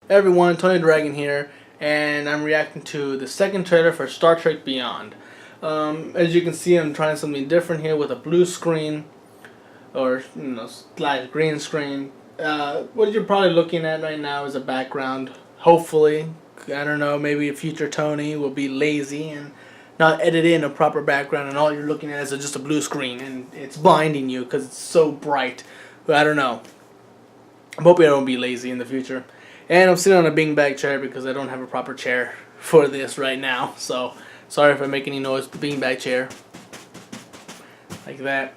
Everyone, Tony Dragon here, and I'm reacting to the second trailer for Star Trek Beyond. As you can see, I'm trying something different here with a blue screen, or slide green screen. What you're probably looking at right now is a background. Hopefully, I don't know, maybe a future Tony will be lazy and not edit in a proper background, and all you're looking at is just a blue screen, and it's blinding you because it's so bright. But I don't know. I'm hoping I don't be lazy in the future. And I'm sitting on a beanbag chair because I don't have a proper chair for this right now. So, sorry if I make any noise with the beanbag chair. Like that.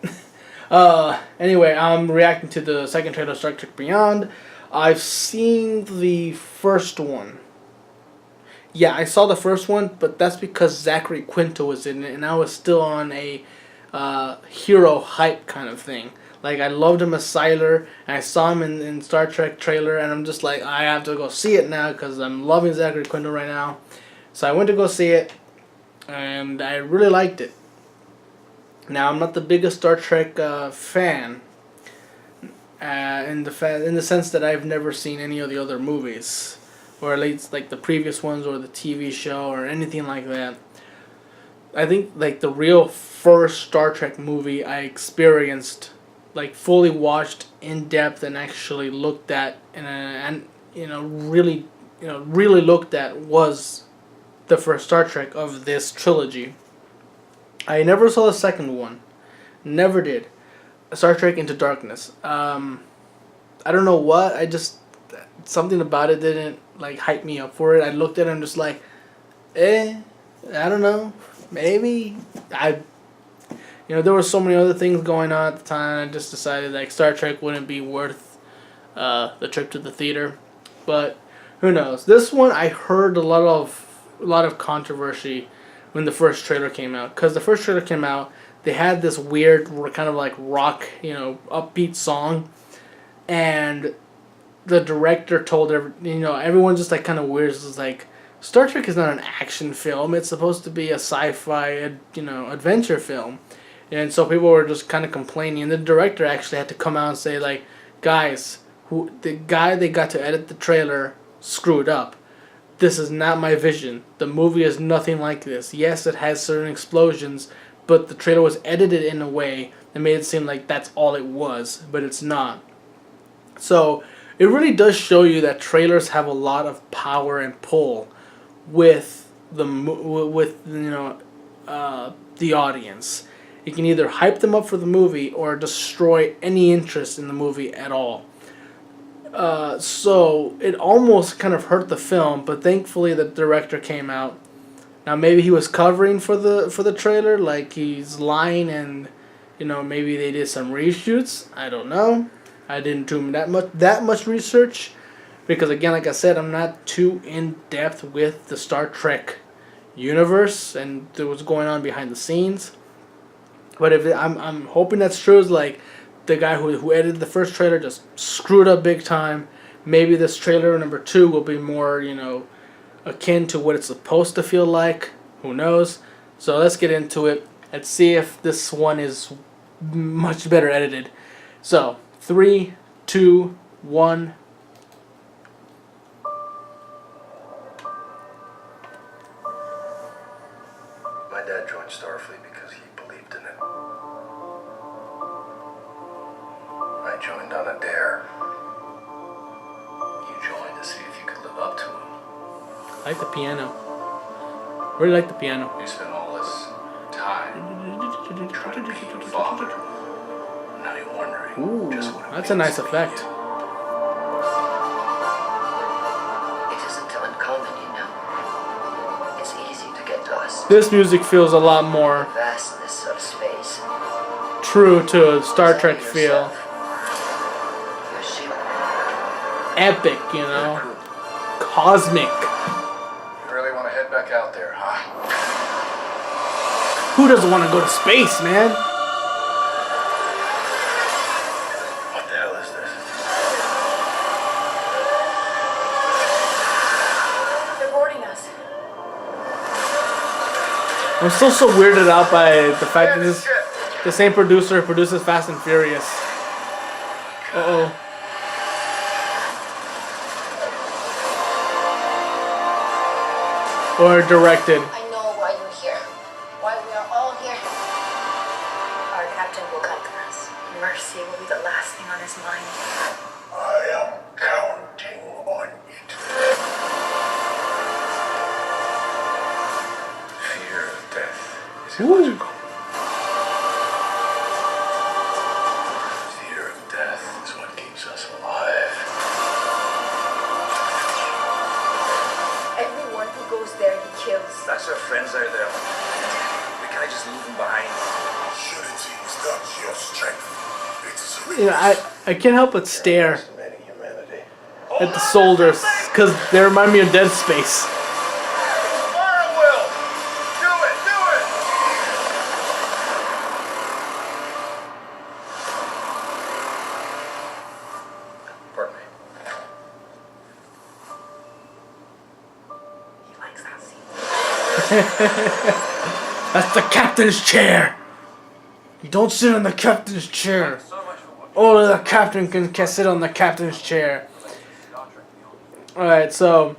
Anyway, I'm reacting to the second trailer of Star Trek Beyond. I've seen the first one. Yeah, I saw the first one, but that's because Zachary Quinto was in it, and I was still on a hero hype kind of thing. Like, I loved him as Siler, and I saw him in Star Trek trailer, and I'm just like, I have to go see it now because I'm loving Zachary Quinto right now. So I went to go see it, and I really liked it. Now, I'm not the biggest Star Trek fan, in the sense that I've never seen any of the other movies, or at least like the previous ones or the TV show or anything like that. I think like the real first Star Trek movie I experienced, like fully watched in depth and actually looked at and really looked at, was the first Star Trek of this trilogy. I never saw the second one, never did. Star Trek Into Darkness. I don't know what, I just, something about it didn't like hype me up for it. I looked at it and just like, I don't know, maybe there were so many other things going on at the time. I just decided like Star Trek wouldn't be worth the trip to the theater. But who knows? This one I heard a lot of controversy when the first trailer came out. Because the first trailer came out, they had this weird kind of like rock, upbeat song, and the director told everyone just like kind of weird. It's like, Star Trek is not an action film. It's supposed to be a sci-fi, adventure film. And so people were just kind of complaining. And the director actually had to come out and say, like, guys, the guy they got to edit the trailer screwed up. This is not my vision. The movie is nothing like this. Yes, it has certain explosions, but the trailer was edited in a way that made it seem like that's all it was, but it's not. So it really does show you that trailers have a lot of power and pull with the audience. It can either hype them up for the movie or destroy any interest in the movie at all. So it almost kind of hurt the film, but thankfully the director came out. Now maybe he was covering for the trailer, like he's lying, and maybe they did some reshoots. I don't know. I didn't do that much research because, again, like I said, I'm not too in depth with the Star Trek universe and what's going on behind the scenes. But if I'm hoping that's true, is like the guy who edited the first trailer just screwed up big time. Maybe this trailer number 2 will be more, akin to what it's supposed to feel like. Who knows? So let's get into it. Let's see if this one is much better edited. So 3, 2, 1. My dad joined Starfleet because he believed in it. I joined on a dare. You joined to see if you could live up to him. I like the piano. Really like the piano. You spent all this time trying to be your father. Now you're wondering just what it That's a nice means to be effect. you. It isn't uncommon, It's easy to get lost. This music feels a lot more The vastness of space. true to a Star Trek feel. Your ship. Epic, cosmic. You really want to head back out there, huh? Who doesn't want to go to space, man? What the hell is this? They're boarding us. I'm still so weirded out by the fact that this the same producer produces Fast and Furious. Uh-oh. or directed. I know why you're here. Why we are all here. Our captain will come for us. Mercy will be the last thing on his mind. I am counting on it. Fear of death is illogical. Fear of death is what keeps us alive. Everyone who goes there, he kills. That's our friends out there. We can't just leave them behind. Unity is not your strength. It's You know, I can't help but stare estimating humanity. at the soldiers because they remind me of Dead Space. Tomorrow, Will! Do it! Do it! Pardon me. He likes that scene. That's the captain's chair. You don't sit on the captain's chair. So much for watching. Only the captain can sit on the captain's chair. Star Trek Beyond. Alright, so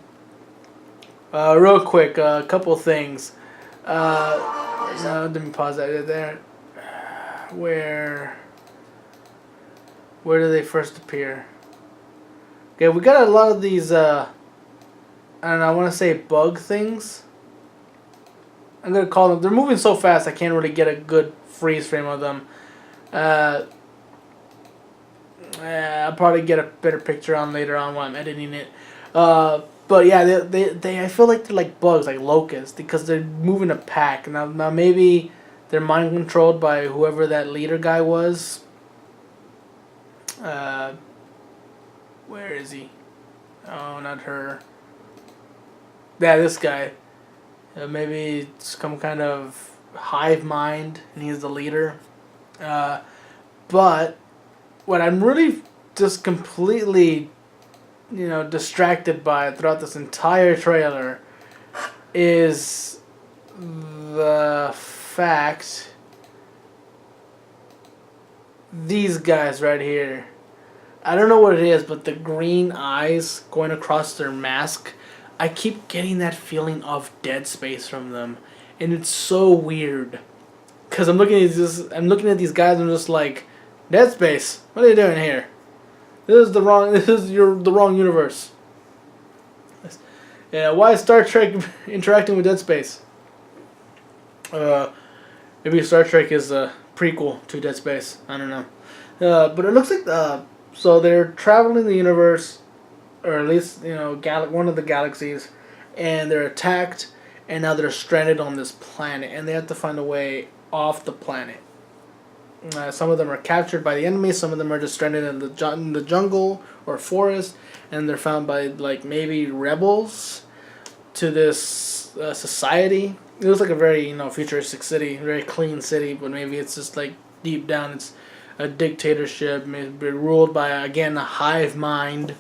real quick, a couple things. Let me pause that there. Where do they first appear? Okay, we got a lot of these I don't know, I want to say bug things. I'm gonna call them. They're moving so fast I can't really get a good freeze frame of them. I'll probably get a better picture on later on while I'm editing it. But yeah, they I feel like they're like bugs, like locusts, because they're moving a pack. Now maybe they're mind controlled by whoever that leader guy was. Where is he? Oh, not her. Yeah, this guy. Maybe it's some kind of hive mind, and he's the leader. But what I'm really just completely, distracted by throughout this entire trailer is the fact these guys right here. I don't know what it is, but the green eyes going across their mask, I keep getting that feeling of Dead Space from them, and it's so weird. Cause I'm looking at these guys, and I'm just like, Dead Space, what are you doing here? This is the wrong universe. Yeah, why is Star Trek interacting with Dead Space? Maybe Star Trek is a prequel to Dead Space. I don't know. But it looks like so they're traveling the universe, or at least one of the galaxies, and they're attacked, and now they're stranded on this planet, and they have to find a way off the planet. Some of them are captured by the enemy. Some of them are just stranded in the jungle or forest, and they're found by maybe rebels to this society. It looks like a very futuristic city, very clean city, but maybe it's just deep down it's a dictatorship, maybe ruled by again a hive mind.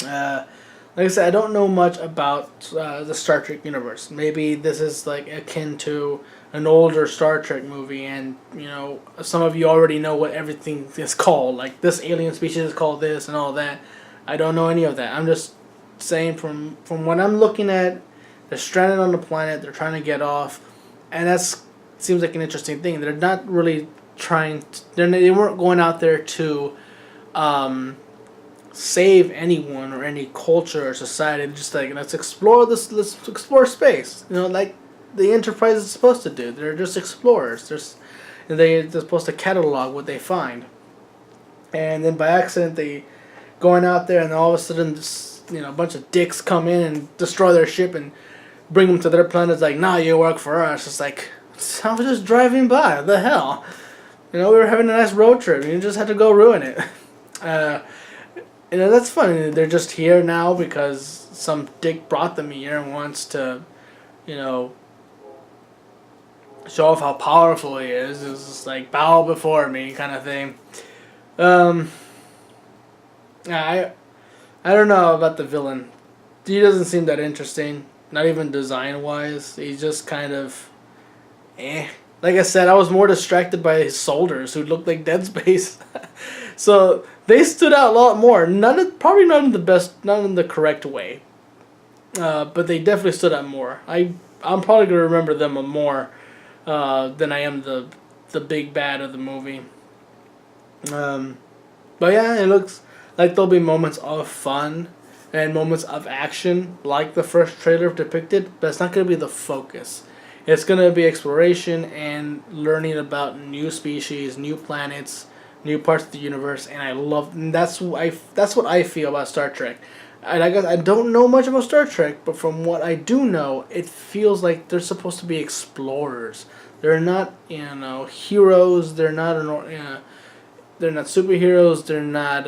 Like I said, I don't know much about the Star Trek universe. Maybe this is akin to an older Star Trek movie, and some of you already know what everything is called. Like this alien species is called this and all that. I don't know any of that. I'm just saying from what I'm looking at, they're stranded on the planet. They're trying to get off, and seems like an interesting thing. They're not really trying. They weren't going out there to save anyone or any culture or society. Just let's explore this. Let's explore space. Like the Enterprise is supposed to do. They're just explorers. They're supposed to catalog what they find, and then by accident they going out there, and all of a sudden a bunch of dicks come in and destroy their ship and bring them to their planet. It's like, nah, you work for us. It's like, I was just driving by. What the hell? We were having a nice road trip. You just had to go ruin it. That's funny. They're just here now because some dick brought them here and wants to, show off how powerful he is. It's just like, bow before me kind of thing. I don't know about the villain. He doesn't seem that interesting. Not even design-wise. He's just kind of Like I said, I was more distracted by his soldiers who looked like Dead Space. So they stood out a lot more. Probably not in the correct way. but they definitely stood out more. I'm probably gonna remember them more than I am the big bad of the movie. But yeah, it looks like there'll be moments of fun and moments of action like the first trailer depicted, but it's not going to be the focus. It's going to be exploration and learning about new species, new planets, new parts of the universe, and that's what I feel about Star Trek. And I guess I don't know much about Star Trek, but from what I do know, it feels like they're supposed to be explorers. They're not, heroes. They're not they're not superheroes. They're not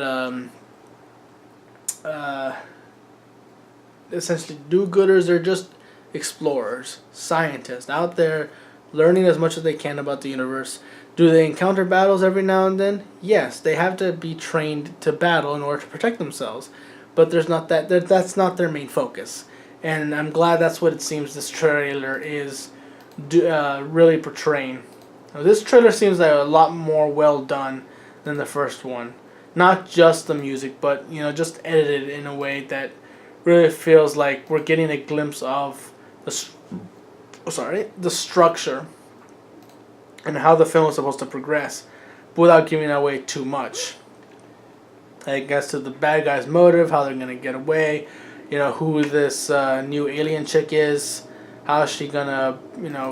essentially do-gooders. They're just explorers, scientists out there learning as much as they can about the universe. Do they encounter battles every now and then? Yes, they have to be trained to battle in order to protect themselves. But there's not that's not their main focus. And I'm glad that's what it seems this trailer is really portraying. Now, this trailer seems like a lot more well done than the first one. Not just the music, but just edited in a way that really feels like we're getting a glimpse of the structure and how the film is supposed to progress, without giving away too much. I guess to the bad guy's motive, how they're gonna get away, who this new alien chick is, how is she gonna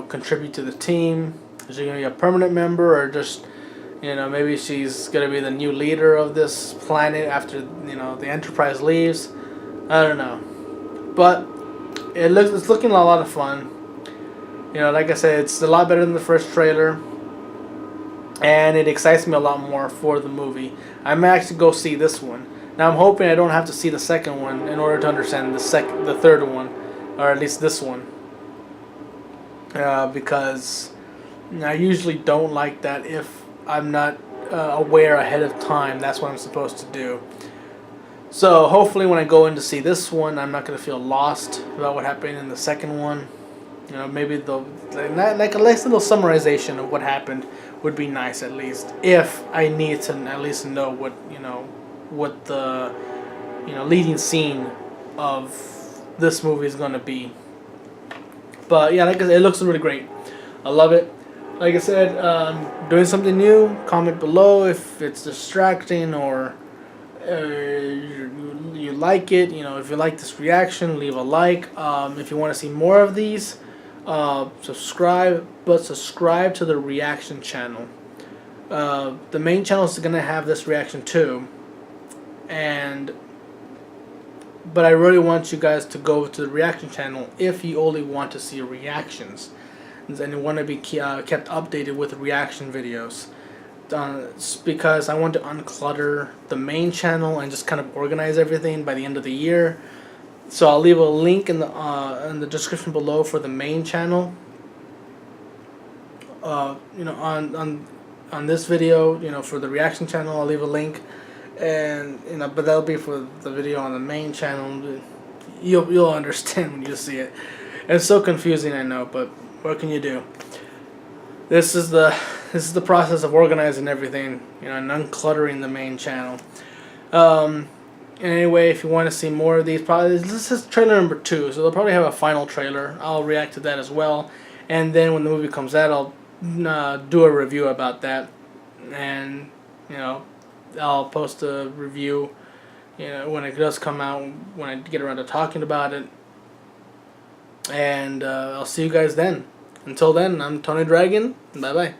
contribute to the team? Is she gonna be a permanent member, or just maybe she's gonna be the new leader of this planet after the Enterprise leaves? I don't know, but it's looking a lot of fun. Like I said, it's a lot better than the first trailer, and it excites me a lot more for the movie. I may actually go see this one. Now I'm hoping I don't have to see the second one in order to understand the third one, or at least this one, because I usually don't like that if I'm not aware ahead of time that's what I'm supposed to do. So hopefully when I go in to see this one, I'm not going to feel lost about what happened in the second one. Maybe like a nice little summarization of what happened would be nice, at least, if I need to at least know what the leading scene of this movie is going to be. But yeah, like I said, it looks really great. I love it. Like I said, doing something new. Comment below if it's distracting or you like it. If you like this reaction, leave a like. If you want to see more of these, subscribe. But subscribe to the reaction channel. The main channel is going to have this reaction too. But I really want you guys to go to the reaction channel if you only want to see reactions and you want to be kept updated with reaction videos. Because I want to unclutter the main channel and just kind of organize everything by the end of the year. So I'll leave a link in the description below for the main channel. On this video, for the reaction channel, I'll leave a link, and but that'll be for the video on the main channel. You'll understand when you see it. It's so confusing, I know, but what can you do? This is the process of organizing everything, and uncluttering the main channel. Anyway, if you want to see more of these, this is trailer number 2, so they'll probably have a final trailer. I'll react to that as well, and then when the movie comes out, I'll do a review about that, and I'll post a review, when it does come out, when I get around to talking about it, and I'll see you guys then. Until then, I'm Tony Dragon. Bye bye.